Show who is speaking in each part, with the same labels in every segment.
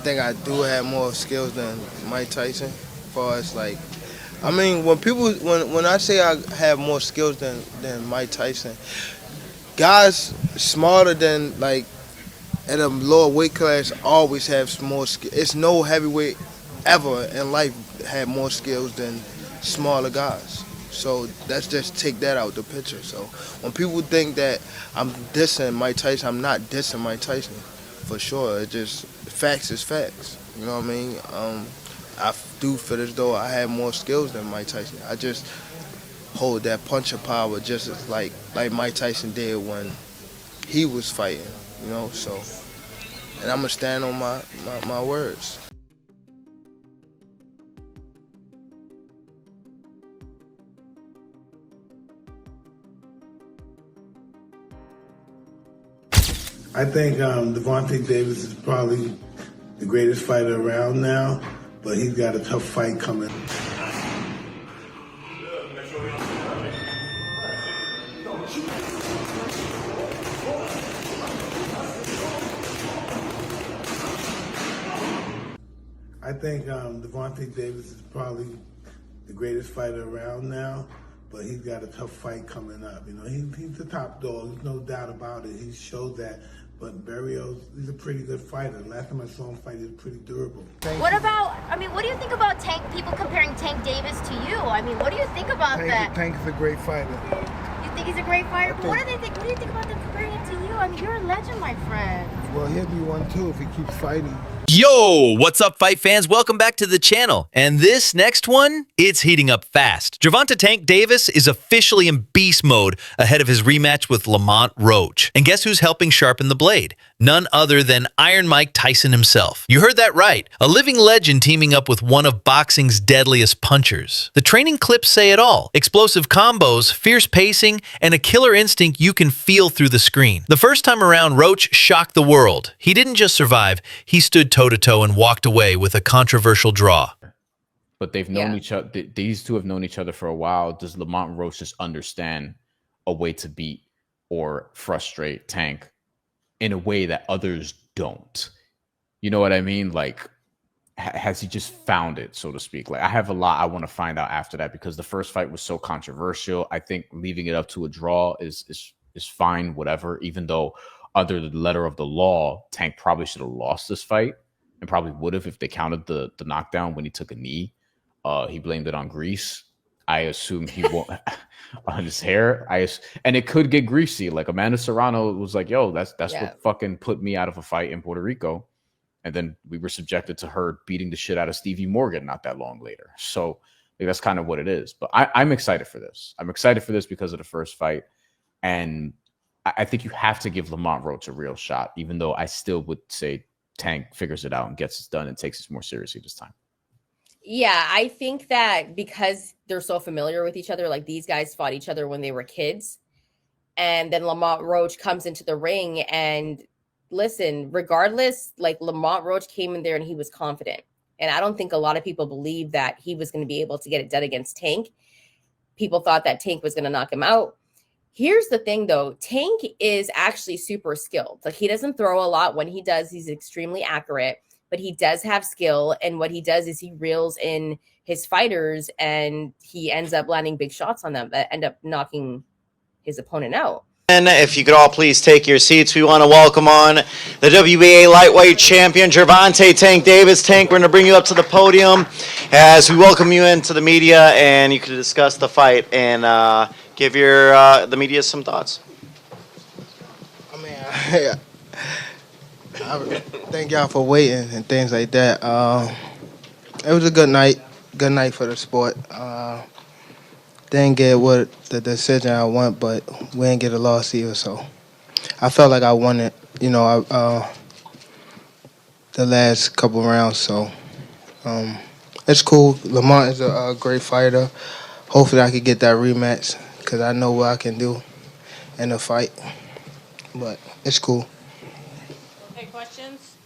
Speaker 1: I think I do have more skills than Mike Tyson. As far as like, I mean, when I say I have more skills than Mike Tyson, guys smarter than like at a lower weight class always have more skill. It's no heavyweight ever in life had more skills than smaller guys. So let's just take that out the picture. So when people think that I'm dissing Mike Tyson, I'm not dissing Mike Tyson for sure. It just facts is facts. You know what I mean? I do feel as though I have more skills than Mike Tyson. I just hold that puncher power just as like Mike Tyson did when he was fighting. You know, so and I'm gonna stand on my words.
Speaker 2: I think Gervonta Davis is probably the greatest fighter around now, but he's got a tough fight coming. I think Gervonta Davis is probably the greatest fighter around now, but he's got a tough fight coming up. You know, he's the top dog. There's no doubt about it. He showed that. But Barrios, he's a pretty good fighter. Last time I saw him fight, he was pretty durable.
Speaker 3: What about, I mean, what do you think about people comparing Tank Davis to you? I mean, what do you think about that?
Speaker 4: Tank is a great fighter.
Speaker 3: You think he's a great fighter? But what do they think? What do you think about them comparing him to you? I mean, you're a legend, my friend.
Speaker 4: Well, he'll be one too if he keeps fighting.
Speaker 5: Yo, what's up, fight fans? Welcome back to the channel. And this next one, it's heating up fast. Gervonta Tank Davis is officially in beast mode ahead of his rematch with Lamont Roach. And guess who's helping sharpen the blade? None other than Iron Mike Tyson himself. You heard that right. A living legend teaming up with one of boxing's deadliest punchers. The training clips say it all. Explosive combos, fierce pacing, and a killer instinct you can feel through the screen. The first time around, Roach shocked the world. He didn't just survive, he stood toe-to-toe and walked away with a controversial draw.
Speaker 6: But they've known each other. These two have known each other for a while. Does Lamont Roach just understand a way to beat or frustrate Tank in a way that others don't? You know what I mean? Like, has he just found it, so to speak? Like, I have a lot I want to find out after that because the first fight was so controversial. I think leaving it up to a draw is fine, whatever. Even though under the letter of the law, Tank probably should have lost this fight and probably would have if they counted the knockdown when he took a knee. He blamed it on grease. I assume he won't on his hair. And it could get greasy. Like Amanda Serrano was like, "Yo, that's what fucking put me out of a fight in Puerto Rico." And then we were subjected to her beating the shit out of Stevie Morgan not that long later. So like, that's kind of what it is. But I'm excited for this. I'm excited for this because of the first fight, and I think you have to give Lamont Roach a real shot. Even though I still would say Tank figures it out and gets it done and takes it more seriously this time.
Speaker 7: Yeah, I think that because they're so familiar with each other, like these guys fought each other when they were kids. And then Lamont Roach comes into the ring and listen, regardless, like Lamont Roach came in there and he was confident. And I don't think a lot of people believe that he was going to be able to get it done against Tank. People thought that Tank was going to knock him out. Here's the thing, though. Tank is actually super skilled. Like, he doesn't throw a lot. When he does, he's extremely accurate. But he does have skill, and what he does is he reels in his fighters, and he ends up landing big shots on them that end up knocking his opponent out.
Speaker 8: And if you could all please take your seats, we want to welcome on the WBA lightweight champion, Gervonta Tank Davis. Tank, we're going to bring you up to the podium as we welcome you into the media, and you can discuss the fight and give the media some thoughts.
Speaker 1: I mean, I thank y'all for waiting and things like that. It was a good night for the sport. Didn't get what the decision I want, but we didn't get a loss either. So I felt like I won it, the last couple rounds. So it's cool. Lamont is a great fighter. Hopefully I can get that rematch because I know what I can do in a fight. But it's cool.
Speaker 3: Questions?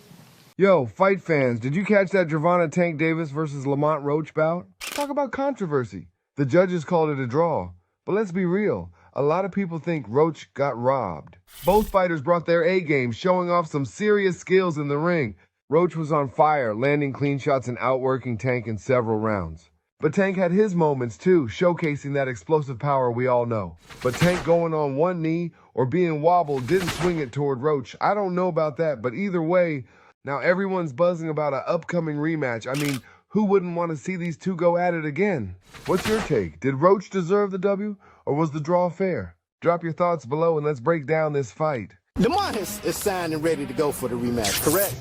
Speaker 4: Yo, fight fans, did you catch that Gervonta Tank Davis versus Lamont Roach bout? Talk about controversy. The judges called it a draw. But let's be real, a lot of people think Roach got robbed. Both fighters brought their A game, showing off some serious skills in the ring. Roach was on fire, landing clean shots and outworking Tank in several rounds. But Tank had his moments too, showcasing that explosive power we all know. But Tank going on one knee or being wobbled didn't swing it toward Roach. I don't know about that, but either way, now everyone's buzzing about an upcoming rematch. I mean, who wouldn't want to see these two go at it again? What's your take? Did Roach deserve the W, or was the draw fair? Drop your thoughts below and let's break down this fight.
Speaker 9: Lamont is signed and ready to go for the rematch, correct?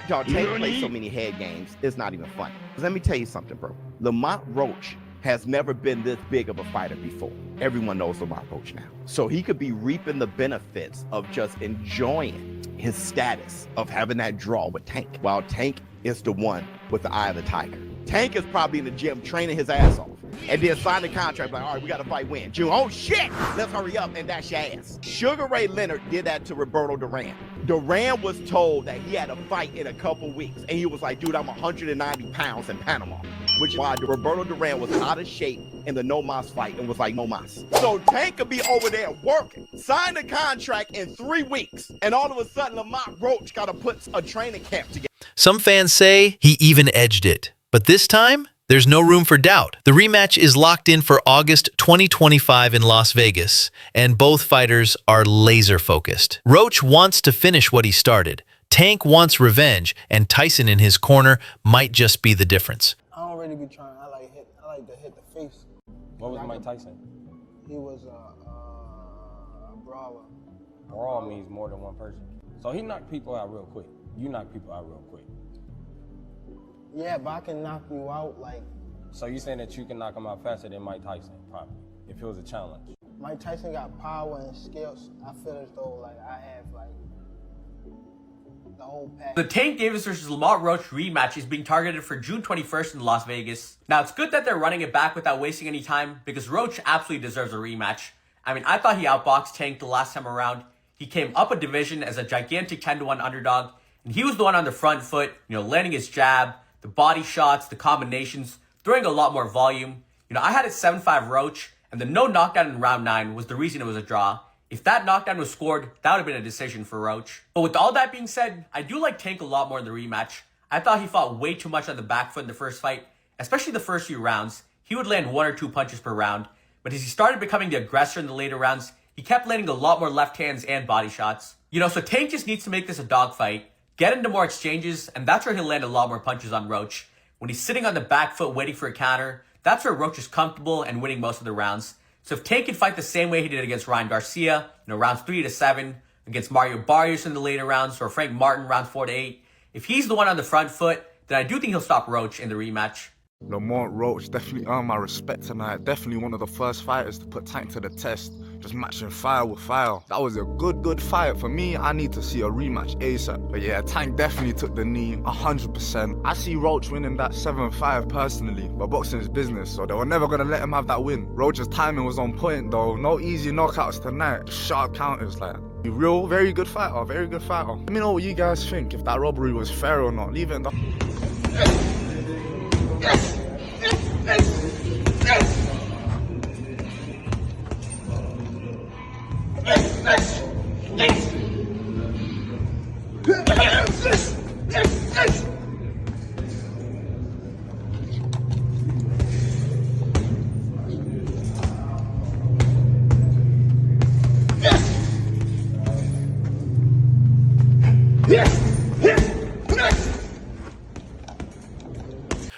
Speaker 10: Y'all Tank play so many head games, it's not even funny. Because let me tell you something, bro. Lamont Roach has never been this big of a fighter before. Everyone knows Lamont Roach now. So he could be reaping the benefits of just enjoying his status of having that draw with Tank, while Tank is the one with the eye of the tiger. Tank is probably in the gym training his ass off, and then sign the contract like, all right, we got to fight when? June. Oh shit, let's hurry up and dash your ass. Sugar Ray Leonard did that to Roberto Duran. Duran was told that he had a fight in a couple weeks, and he was like, dude, I'm 190 pounds in Panama, which is why Roberto Duran was out of shape in the No Mas fight and was like, no mas. So Tank could be over there working, sign the contract in 3 weeks, and all of a sudden Lamont Roach got to put a training camp together.
Speaker 5: Some fans say he even edged it. But this time, there's no room for doubt. The rematch is locked in for August 2025 in Las Vegas, and both fighters are laser-focused. Roach wants to finish what he started. Tank wants revenge, and Tyson in his corner might just be the difference.
Speaker 11: I don't really be trying. I like to hit the face.
Speaker 12: What was Mike Tyson?
Speaker 11: He was a brawler.
Speaker 12: Brawl means more than one person. So he knocked people out real quick. You knock people out real quick.
Speaker 11: Yeah, but I can knock you out like...
Speaker 12: So you saying that you can knock him out faster than Mike Tyson, probably, if it was a challenge?
Speaker 11: Mike Tyson got power and skills. I feel as though like I have like the whole package.
Speaker 13: The Tank Davis versus Lamont Roach rematch is being targeted for June 21st in Las Vegas. Now, it's good that they're running it back without wasting any time, because Roach absolutely deserves a rematch. I mean, I thought he outboxed Tank the last time around. He came up a division as a gigantic 10-1 underdog, and he was the one on the front foot, landing his jab, the body shots, the combinations, throwing a lot more volume. I had it 7-5 Roach, and the no knockdown in round 9 was the reason it was a draw. If that knockdown was scored, that would have been a decision for Roach. But with all that being said, I do like Tank a lot more in the rematch. I thought he fought way too much on the back foot in the first fight, especially the first few rounds. He would land 1 or 2 punches per round, but as he started becoming the aggressor in the later rounds, he kept landing a lot more left hands and body shots. So Tank just needs to make this a dogfight, get into more exchanges, and that's where he'll land a lot more punches on Roach. When he's sitting on the back foot waiting for a counter, that's where Roach is comfortable and winning most of the rounds. So if Tank can fight the same way he did against Ryan Garcia, rounds 3 to 7, against Mario Barrios in the later rounds, or Frank Martin rounds 4 to 8, if he's the one on the front foot, then I do think he'll stop Roach in the rematch.
Speaker 14: Lamont Roach definitely earned my respect tonight. Definitely one of the first fighters to put Tank to the test. Just matching fire with fire. That was a good fight. For me, I need to see a rematch ASAP. But yeah, Tank definitely took the knee, 100%. I see Roach winning that 7-5 personally, but boxing is business, so they were never gonna let him have that win. Roach's timing was on point though. No easy knockouts tonight. Just sharp counters, like. Real, very good fighter, very good fighter. Let me know what you guys think, if that robbery was fair or not. Leave it in the...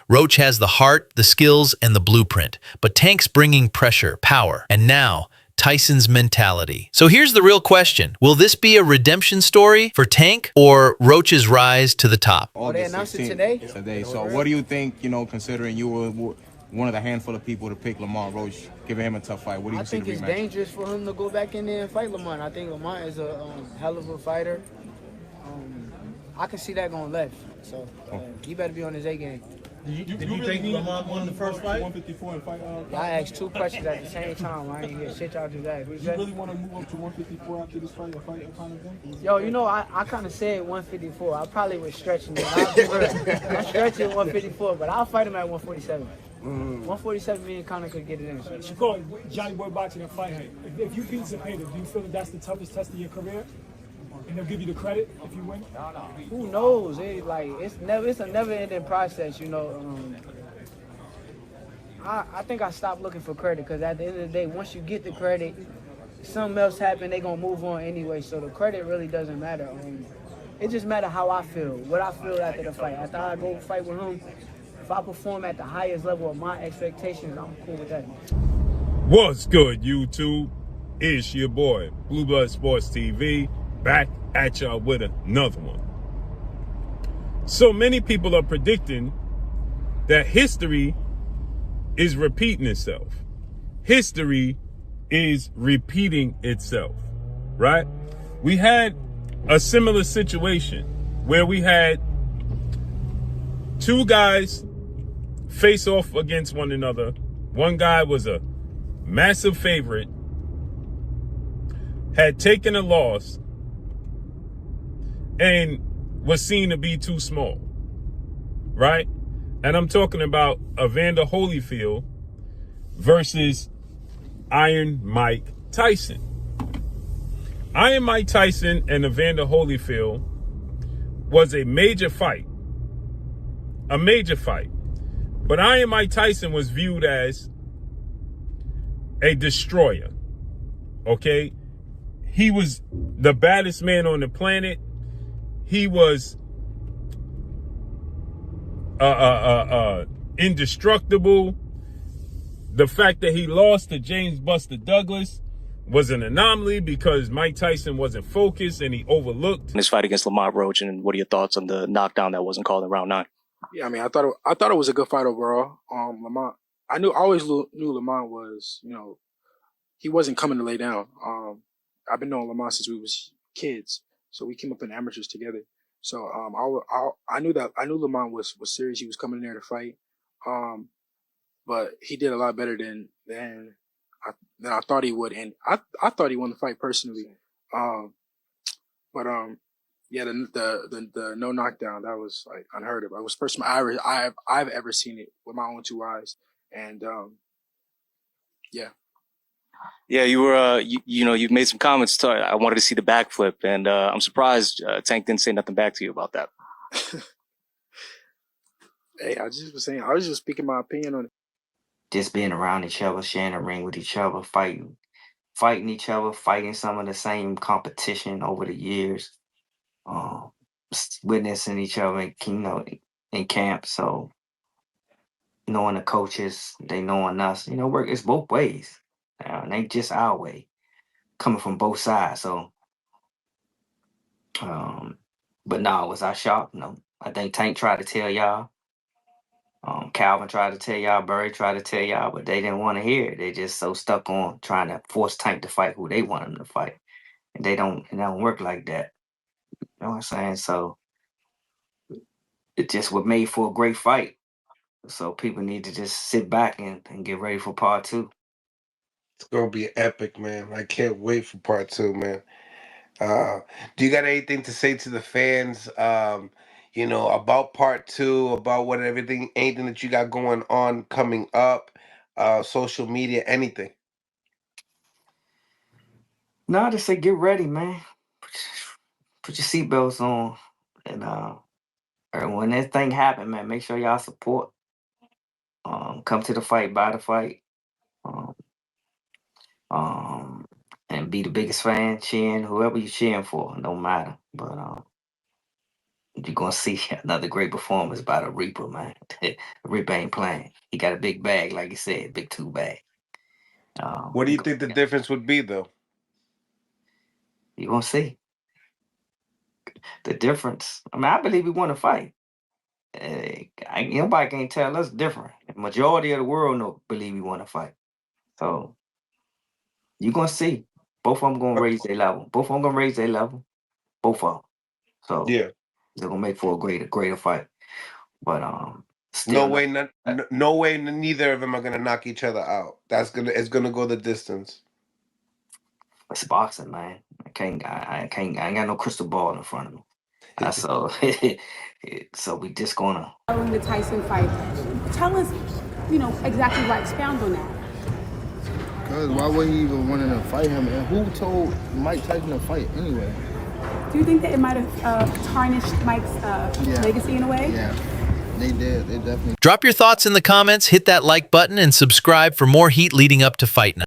Speaker 5: Roach has the heart, the skills, and the blueprint, but Tank's bringing pressure, power, and now Tyson's mentality. So here's the real question. Will this be a redemption story for Tank or Roach's rise to the top?
Speaker 11: They announced it today?
Speaker 15: So what do you think, considering you were one of the handful of people to pick Lamont Roach, giving him a tough fight? What do you think?
Speaker 11: I think it's dangerous for him to go back in there and fight Lamont. I think Lamont is a hell of a fighter. I can see that going left. So he better be on his A game.
Speaker 2: Did you think Lamont won the first fight?
Speaker 15: 154 and fight.
Speaker 11: I asked 2 questions at the same time. I didn't hear shit y'all just asked.
Speaker 15: Do you really want to move up to 154 after this fight,
Speaker 11: Yo, I kind of said 154. I probably was stretching it. I'm stretching 154, but I'll fight him at 147. 147, me and Conor could get it in.
Speaker 16: Shakur, Johnny Boy boxing and fight height. If you beat Zepeda, do you feel that that's the toughest test of your career? And they'll give you the credit if you win?
Speaker 11: Who knows? It's a never-ending process, you know. I think I stopped looking for credit because at the end of the day, once you get the credit, something else happen, they gonna move on anyway. So the credit really doesn't matter. It just matters how I feel, what I feel after the fight. After I go fight with him, if I perform at the highest level of my expectations, I'm cool with that.
Speaker 16: What's good, YouTube? It's your boy, Blue Blood Sports TV, back at y'all with another one. So many people are predicting that history is repeating itself. History is repeating itself, right? We had a similar situation where we had two guys face off against one another. One guy was a massive favorite, had taken a loss, and was seen to be too small, right? And I'm talking about Evander Holyfield versus Iron Mike Tyson. Iron Mike Tyson and Evander Holyfield was a major fight. A major fight. But Iron Mike Tyson was viewed as a destroyer. Okay? He was the baddest man on the planet. He was indestructible. The fact that he lost to James Buster Douglas was an anomaly because Mike Tyson wasn't focused and he overlooked
Speaker 17: his fight against Lamont Roach. And what are your thoughts on the knockdown that wasn't called in round 9?
Speaker 18: Yeah, I mean, I thought it was a good fight overall. Lamont, I always knew Lamont was, he wasn't coming to lay down. I've been knowing Lamont since we was kids, so we came up in amateurs together. So I knew Lamont was serious. He was coming in there to fight, but he did a lot better than I thought he would, and I thought he won the fight personally. Yeah, the no knockdown, that was like unheard of. It was the first time I've ever seen it with my own two eyes, and yeah.
Speaker 17: Yeah, you were, you've made some comments. I wanted to see the backflip, and I'm surprised Tank didn't say nothing back to you about that.
Speaker 18: Hey, I was just speaking my opinion on it.
Speaker 19: Just being around each other, sharing a ring with each other, fighting each other, fighting some of the same competition over the years, witnessing each other, in camp. So knowing the coaches, they knowing us, work it's both ways. It ain't just our way, coming from both sides. So, but no, was I shocked? No. I think Tank tried to tell y'all. Calvin tried to tell y'all, Burry tried to tell y'all, but they didn't want to hear it. They just so stuck on trying to force Tank to fight who they want him to fight. And it don't work like that. You know what I'm saying? So it just was made for a great fight. So people need to just sit back and get ready for part 2.
Speaker 20: It's gonna be epic, man. I can't wait for part 2, man. Do you got anything to say to the fans? About part 2, about anything that you got going on coming up, social media, anything?
Speaker 19: No, just say get ready, man. Put your seatbelts on, and when this thing happen, man, make sure y'all support. Come to the fight, buy the fight, and be the biggest fan, cheering whoever you're cheering for. No matter, but you're gonna see another great performance by the Reaper, man. The Reaper ain't playing. He got a big bag, like you said, big 2 bag.
Speaker 20: What do you think the difference would be, though?
Speaker 19: You're gonna see the difference. I mean, I believe we want to fight. Nobody can tell us different. The majority of the world believe we want to fight. So you're gonna see. Both of them gonna raise their level. Both of them. So
Speaker 20: yeah,
Speaker 19: they're gonna make for a greater fight. But
Speaker 20: no way, neither of them are gonna knock each other out. It's gonna go the distance.
Speaker 19: It's boxing, man. I ain't got no crystal ball in front of me. So we just gonna.
Speaker 21: Following the Tyson fight, tell us, exactly why. Expound on that.
Speaker 1: Because why would he even want to fight him? And who told Mike Tyson to fight anyway?
Speaker 21: Do you think that it might have tarnished Mike's legacy in a way?
Speaker 1: Yeah, they did. They definitely.
Speaker 5: Drop your thoughts in the comments, hit that like button, and subscribe for more heat leading up to Fight Night.